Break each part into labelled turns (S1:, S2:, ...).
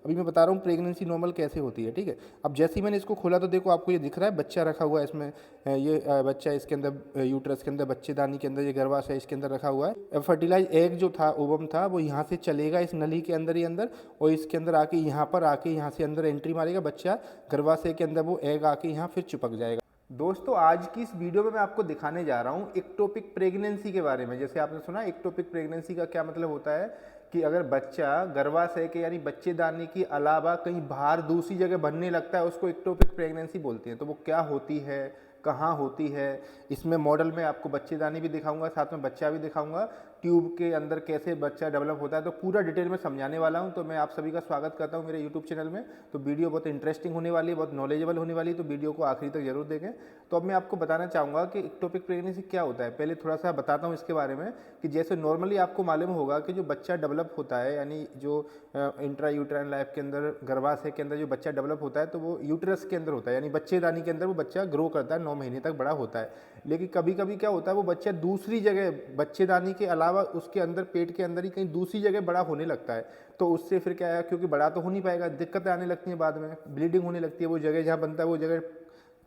S1: अभी मैं बता रहा हूँ प्रेगनेंसी नॉर्मल कैसे होती है, ठीक है। अब जैसे ही मैंने इसको खोला तो देखो आपको ये दिख रहा है बच्चा रखा हुआ है इसमें, ये बच्चा इसके अंदर, यूट्रस के अंदर, बच्चेदानी के अंदर, ये गर्भाशय है इसके अंदर रखा हुआ है। फर्टिलाइज एग जो था, ओवम था, वो यहाँ से चलेगा इस नली के अंदर ही अंदर, और इसके अंदर आके यहाँ पर आके यहाँ से अंदर एंट्री मारेगा बच्चा, गर्भाशय के अंदर वो एग आके यहाँ फिर चिपक जाएगा। दोस्तों आज की इस वीडियो में मैं आपको दिखाने जा रहा हूँ एक्टोपिक प्रेगनेंसी के बारे में। जैसे आपने सुना एक्टोपिक प्रेगनेंसी का क्या मतलब होता है कि अगर बच्चा गर्भाशय के यानी बच्चेदानी के अलावा कहीं बाहर दूसरी जगह बनने लगता है, उसको एक्टोपिक प्रेगनेंसी बोलते हैं। तो वो क्या होती है, कहाँ होती है, इसमें मॉडल में आपको बच्चेदानी भी दिखाऊंगा, साथ में बच्चा भी दिखाऊंगा, ट्यूब के अंदर कैसे बच्चा डेवलप होता है, तो पूरा डिटेल में समझाने वाला हूं। तो मैं आप सभी का स्वागत करता हूं मेरे यूट्यूब चैनल में। तो वीडियो बहुत इंटरेस्टिंग होने वाली है, बहुत नॉलेजेबल होने वाली है, तो वीडियो को आखिरी तक जरूर देखें। तो अब मैं आपको बताना चाहूँगा कि एक्टोपिक प्रेगनेंसी क्या होता है। पहले थोड़ा सा बताता हूँ इसके बारे में कि जैसे नॉर्मली आपको मालूम होगा कि जो बच्चा डेवलप होता है, यानी जो इंट्रा यूट्राइन लाइफ के अंदर, गर्भाशय के अंदर जो बच्चा डेवलप होता है, तो वो यूट्रस के अंदर होता है, यानी बच्चेदानी के अंदर वो बच्चा ग्रो करता है, 9 महीने तक बड़ा होता है। लेकिन कभी कभी क्या होता है, वो बच्चा दूसरी जगह बच्चेदानी के अलावा उसके अंदर, पेट के अंदर ही कहीं दूसरी जगह बड़ा होने लगता है। तो उससे फिर क्या है, क्योंकि बड़ा तो हो नहीं पाएगा, दिक्कतें आने लगती हैं, बाद में ब्लीडिंग होने लगती है, वो जगह जहाँ बनता है वो जगह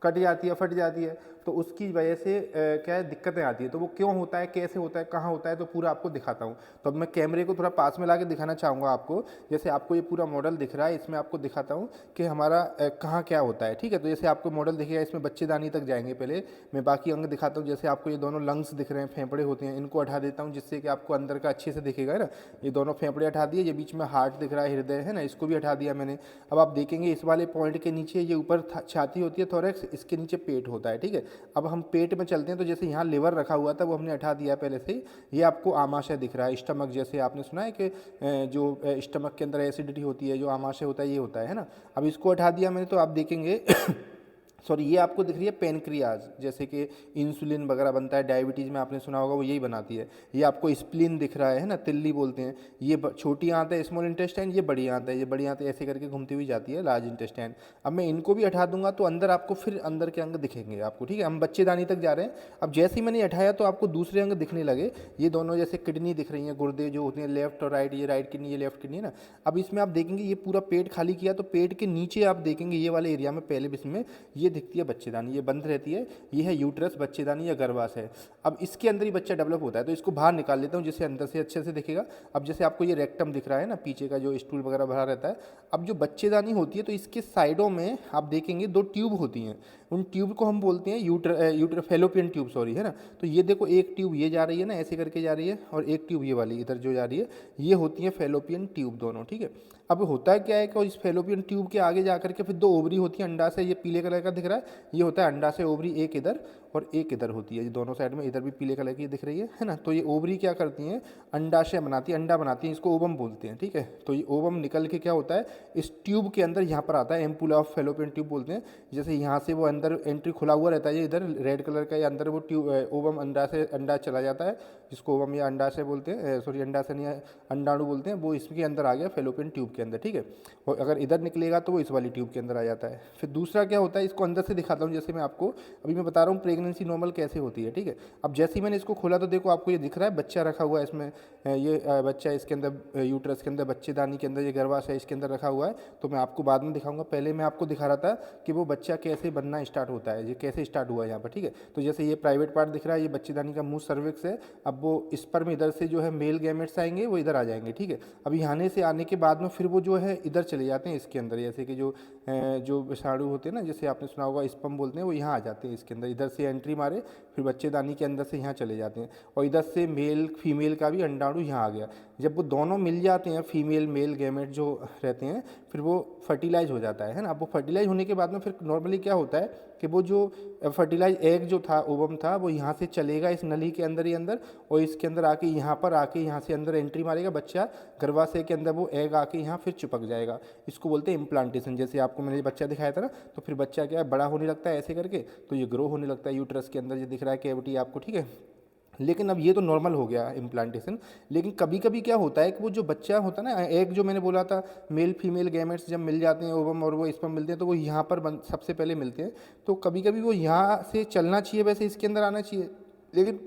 S1: कट जाती है, फट जाती है, तो उसकी वजह से क्या है, दिक्कतें आती है। तो वो क्यों होता है, कैसे होता है, कहाँ होता है, तो पूरा आपको दिखाता हूँ। तो अब मैं कैमरे को थोड़ा पास में ला के दिखाना चाहूँगा आपको। जैसे आपको ये पूरा मॉडल दिख रहा है, इसमें आपको दिखाता हूँ कि हमारा कहाँ क्या होता है, ठीक है। तो जैसे आपको मॉडल दिखेगा, इसमें बच्चेदानी तक जाएंगे। पहले मैं बाकी अंग दिखाता हूँ। जैसे आपको ये दोनों लंग्स दिख रहे हैं, फेफड़े होते हैं, इनको हटा देता हूँ जिससे कि आपको अंदर का अच्छे से दिखेगा, है ना। ये दोनों फेफड़े हटा दिए, ये बीच में हार्ट दिख रहा है, हृदय है ना, इसको भी हटा दिया मैंने। अब आप देखेंगे इस वाले पॉइंट के नीचे ये ऊपर छाती होती है, थोरैक्स, इसके नीचे पेट होता है, ठीक है। अब हम पेट में चलते हैं। तो जैसे यहाँ लिवर रखा हुआ था वो हमने हटा दिया पहले से ही। ये आपको आमाशय दिख रहा है, स्टमक, जैसे आपने सुना है कि जो स्टमक के अंदर एसिडिटी होती है, जो आमाशय होता है, ये होता है ना। अब इसको हटा दिया मैंने, तो आप देखेंगे सॉरी, ये आपको दिख रही है पेनक्रियाज, जैसे कि इंसुलिन वगैरह बनता है, डायबिटीज़ में आपने सुना होगा वो यही बनाती है। ये आपको स्प्लीन दिख रहा है ना, तिल्ली बोलते हैं। ये छोटी आंत है, स्मॉल इंटेस्टाइन, ये बड़ी आंत है, ये बड़ी आंत ऐसे करके घूमती हुई जाती है, लार्ज इंटेस्टाइन। अब मैं इनको भी हटा दूंगा तो अंदर आपको फिर अंदर के अंग दिखेंगे आपको, ठीक है। हम बच्चेदानी तक जा रहे हैं। अब जैसे ही मैंने हटाया तो आपको दूसरे अंग दिखने लगे। ये दोनों जैसे किडनी दिख रही हैं, गुर्दे जो होते हैं, लेफ्ट और राइट, ये राइट किडनी, ये लेफ्ट किडनी है ना। अब इसमें आप देखेंगे ये पूरा पेट खाली किया, तो पेट के नीचे आप देखेंगे ये वाले एरिया में पहले इसमें ये दिखती है बच्चेदानी, ये बंद रहती है, ये है यूट्रस, बच्चेदानी या गर्भाशय। अब इसके अंदर ही बच्चा डेवलप होता है। तो इसको बाहर निकाल लेता हूँ जिससे अंदर से अच्छे से दिखेगा। अब जैसे आपको ये रेक्टम दिख रहा है ना, पीछे का जो स्टूल वगैरह भरा रहता है। अब जो बच्चेदानी होती है, तो इसके साइडों में आप देखेंगे 2 ट्यूब होती हैं। उन ट्यूब को हम बोलते हैं यूटर फेलोपियन ट्यूब, सॉरी, है ना। तो ये देखो, एक ट्यूब ये जा रही है ना, ऐसे करके जा रही है, और एक ट्यूब ये वाली इधर जो जा रही है, ये होती है फेलोपियन ट्यूब दोनों, ठीक है। अब होता क्या है कि इस फेलोपियन ट्यूब के आगे जा करके फिर 2 ओवरी होती है अंडाशय, ये पीले कलर का दिख रहा है, ये होता है अंडाशय ओवरी, एक इधर और एक इधर होती है, ये दोनों साइड में, इधर भी पीले कलर की दिख रही है ना। तो ये ओवरी क्या करती हैं, अंडाशय बनाती है, अंडा बनाती है, इसको ओवम बोलते हैं, ठीक है। तो ये ओवम निकल के क्या होता है, इस ट्यूब के अंदर यहाँ पर आता है, एम्पुला ऑफ फेलोपियन ट्यूब बोलते हैं। जैसे यहाँ से वो अंदर एंट्री खुला हुआ रहता है, ये इधर रेड कलर का, ये अंदर वो ट्यूब ओवम, अंडा चला जाता है, जिसको ओवम या अंडाशय बोलते हैं, सॉरी अंडाशय नहीं, अंडाणु बोलते हैं, वो इसके अंदर आ गया फेलोपियन ट्यूब के अंदर, ठीक है। और अगर इधर निकलेगा तो वो इस वाली ट्यूब के अंदर आ जाता है। फिर दूसरा क्या होता है, इसको अंदर से दिखाता हूँ। जैसे मैं आपको अभी मैं बता रहा हूँ प्रेगनेंसी नॉर्मल कैसे होती है, ठीक है। अब जैसे ही मैंने इसको खोला तो देखो आपको ये दिख रहा है बच्चा रखा हुआ है इसमें, ये बच्चा इसके अंदर, यूट्रस के अंदर, बच्चेदानी के अंदर, ये गर्भाशय इसके अंदर रखा हुआ है। तो मैं आपको बाद में दिखाऊंगा, पहले मैं आपको दिखा रहा था कि वो बच्चा कैसे बनना स्टार्ट होता है, ये कैसे स्टार्ट हुआ है यहाँ पर, ठीक है। तो जैसे ये प्राइवेट पार्ट दिख रहा है, ये बच्चेदानी का मुंह, सर्विक्स है। अब वो स्पर्म इधर से जो है मेल गैमेट्स आएंगे, वो इधर आ जाएंगे, ठीक है। अब यहाँ से आने के बाद में फिर वो जो है इधर चले जाते हैं इसके अंदर, जैसे कि जो विषाणु होते हैं ना, जैसे आपने सुना होगा स्पर्म बोलते हैं, वो यहाँ आ जाते हैं इसके अंदर, इधर से एंट्री मारे, फिर बच्चेदानी के अंदर से यहाँ चले जाते हैं, और इधर से मेल फीमेल का भी अंडाणु यहाँ आ गया। जब वो दोनों मिल जाते हैं, फीमेल मेल गैमेट जो रहते हैं, फिर वो फर्टिलाइज हो जाता है ना। अब वो फर्टिलाइज होने के बाद में फिर नॉर्मली क्या होता है कि वो जो फर्टिलाइज एग जो था, ओवम था, वो यहाँ से चलेगा इस नली के अंदर ही अंदर, और इसके अंदर आके यहाँ पर आके यहाँ से अंदर एंट्री मारेगा बच्चा, गर्भाशय के अंदर वो एग आके यहाँ फिर चिपक जाएगा। इसको बोलते हैं इम्प्लांटेशन। जैसे आपको मैंने बच्चा दिखाया था ना, तो फिर बच्चा क्या है, बड़ा होने लगता है ऐसे करके, तो ये ग्रो होने लगता है यूट्रस के अंदर, ये दिख रहा है कैविटी आपको, ठीक है। लेकिन अब ये तो नॉर्मल हो गया इम्प्लांटेशन। लेकिन कभी कभी क्या होता है कि वो जो बच्चा होता है ना, एक जो मैंने बोला था, मेल फीमेल गैमेट्स जब मिल जाते हैं, ओवम और वो स्पर्म मिलते हैं, तो वो यहाँ पर सबसे पहले मिलते हैं। तो कभी कभी वो यहाँ से चलना चाहिए, वैसे इसके अंदर आना चाहिए, लेकिन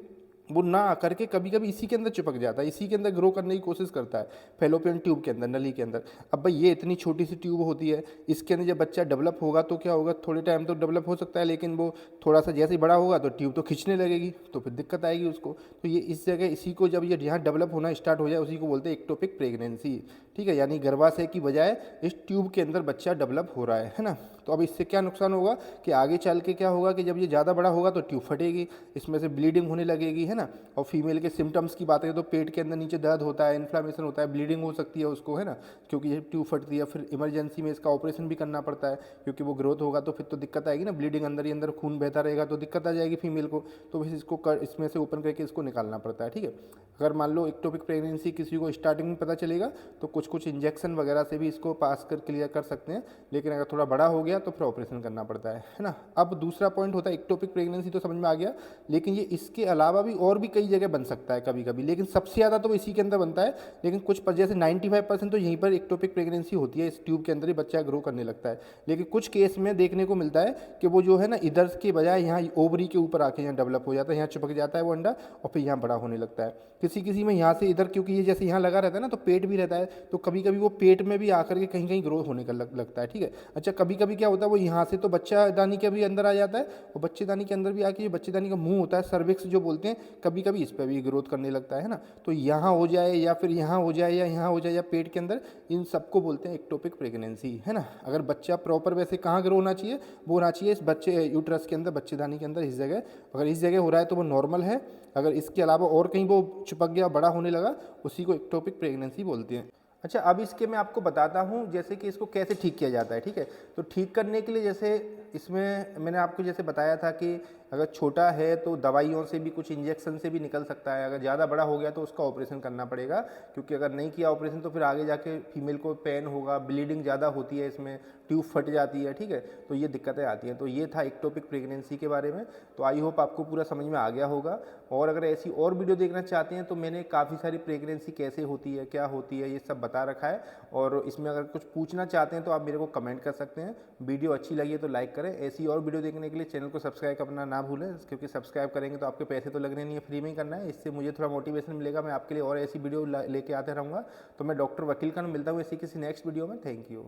S1: वो ना आकर के कभी कभी इसी के अंदर चिपक जाता है, इसी के अंदर ग्रो करने की कोशिश करता है, फेलोपियन ट्यूब के अंदर, नली के अंदर। अब भाई ये इतनी छोटी सी ट्यूब होती है, इसके अंदर जब बच्चा डेवलप होगा तो क्या होगा, थोड़े टाइम तो डेवलप हो सकता है, लेकिन वो थोड़ा सा जैसे ही बड़ा होगा तो ट्यूब तो खींचने लगेगी, तो फिर दिक्कत आएगी उसको। तो ये इस जगह इसी को जब ये यहाँ डेवलप होना स्टार्ट हो जाए उसी को बोलते हैं एक्टोपिक प्रेगनेंसी, ठीक है। यानी गर्भाशय की बजाय इस ट्यूब के अंदर बच्चा डेवलप हो रहा है ना। तो अब इससे क्या नुकसान होगा कि आगे चल के क्या होगा कि जब ये ज़्यादा बड़ा होगा तो ट्यूब फटेगी, इसमें से ब्लीडिंग होने लगेगी, है ना। और फीमेल के सिम्टम्स की बात करें तो पेट के अंदर नीचे दर्द होता है, इन्फ्लामेशन होता है, ब्लीडिंग हो सकती है उसको, है ना, क्योंकि ये ट्यूब फटती है। फिर इमरजेंसी में इसका ऑपरेशन भी करना पड़ता है, क्योंकि वो ग्रोथ होगा तो फिर तो दिक्कत आएगी ना, ब्लीडिंग अंदर ही अंदर खून बहता रहेगा तो दिक्कत आ जाएगी फीमेल को। तो फिर इसको इसमें से ओपन करके इसको निकालना पड़ता है, ठीक है। अगर मान लो एक्टोपिक प्रेगनेंसी किसी को स्टार्टिंग में पता चलेगा तो कुछ कुछ इंजेक्शन वगैरह से भी इसको पास कर क्लियर कर सकते हैं, लेकिन अगर थोड़ा बड़ा हो गया तो फिर ऑपरेशन करना पड़ता है ना। अब दूसरा पॉइंट होता है एक्टोपिक प्रेगनेंसी, तो समझ में आ गया, लेकिन ये इसके अलावा भी और भी कई जगह बन सकता है कभी कभी, लेकिन सबसे ज़्यादा तो इसी के अंदर बनता है। लेकिन कुछ पर जैसे 95% तो यहीं पर एक्टोपिक प्रेगनेंसी होती है, इस ट्यूब के अंदर ही बच्चा ग्रो करने लगता है। लेकिन कुछ केस में देखने को मिलता है कि वो जो है ना इधर के बजाय यहाँ ओवरी के ऊपर आके यहाँ डेवलप हो जाता है, यहाँ चिपक जाता है वो अंडा और फिर यहाँ बड़ा होने लगता है। किसी किसी में यहाँ से इधर, क्योंकि ये जैसे यहाँ लगा रहता है ना तो पेट भी रहता है, तो कभी कभी वो पेट में भी आकर के कहीं कहीं ग्रोथ होने का लगता है, ठीक है। अच्छा, कभी कभी क्या होता है वो यहाँ से तो बच्चादानी के भी अंदर आ जाता है, और बच्चेदानी के अंदर भी आके, ये बच्चेदानी का मुंह होता है, सर्विक्स जो बोलते हैं, कभी कभी इस पर भी ग्रोथ करने लगता है ना। तो यहाँ हो जाए या फिर यहाँ हो जाए या यहाँ हो जाए या पेट के अंदर, इन सबको बोलते हैं एक्टोपिक प्रेगनेंसी, है ना। अगर बच्चा प्रॉपर वैसे कहाँ ग्रो होना चाहिए, वो होना चाहिए इस बच्चे यूट्रस के अंदर, बच्चेदानी के अंदर, इस जगह। अगर इस जगह हो रहा है तो वो नॉर्मल है, अगर इसके अलावा और कहीं वो चिपक गया, बड़ा होने लगा, उसी को एक्टोपिक प्रेगनेंसी बोलते हैं। अच्छा, अब इसके मैं आपको बताता हूँ जैसे कि इसको कैसे ठीक किया जाता है, ठीक है। तो ठीक करने के लिए जैसे इसमें मैंने आपको जैसे बताया था कि अगर छोटा है तो दवाइयों से भी, कुछ इंजेक्शन से भी निकल सकता है, अगर ज़्यादा बड़ा हो गया तो उसका ऑपरेशन करना पड़ेगा, क्योंकि अगर नहीं किया ऑपरेशन तो फिर आगे जाके फीमेल को पेन होगा, ब्लीडिंग ज़्यादा होती है, इसमें ट्यूब फट जाती है, ठीक है। तो ये दिक्कतें आती हैं। तो ये था एक्टोपिक प्रेगनेंसी के बारे में। तो आई होप आपको पूरा समझ में आ गया होगा। और अगर ऐसी और वीडियो देखना चाहते हैं तो मैंने काफ़ी सारी प्रेगनेंसी कैसे होती है, क्या होती है, ये सब बता रखा है। और इसमें अगर कुछ पूछना चाहते हैं तो आप मेरे को कमेंट कर सकते हैं। वीडियो अच्छी लगी है तो लाइक करें। ऐसी और वीडियो देखने के लिए चैनल को सब्सक्राइब करना ना भूलें, क्योंकि सब्सक्राइब करेंगे तो आपके पैसे तो लगने नहीं है, फ्री में ही करना है। इससे मुझे थोड़ा मोटिवेशन मिलेगा, मैं आपके लिए और ऐसी वीडियो लेके आते रहूँगा। तो मैं डॉक्टर वकील खान मिलता हूँ इसी किसी नेक्स्ट वीडियो में। Thank you.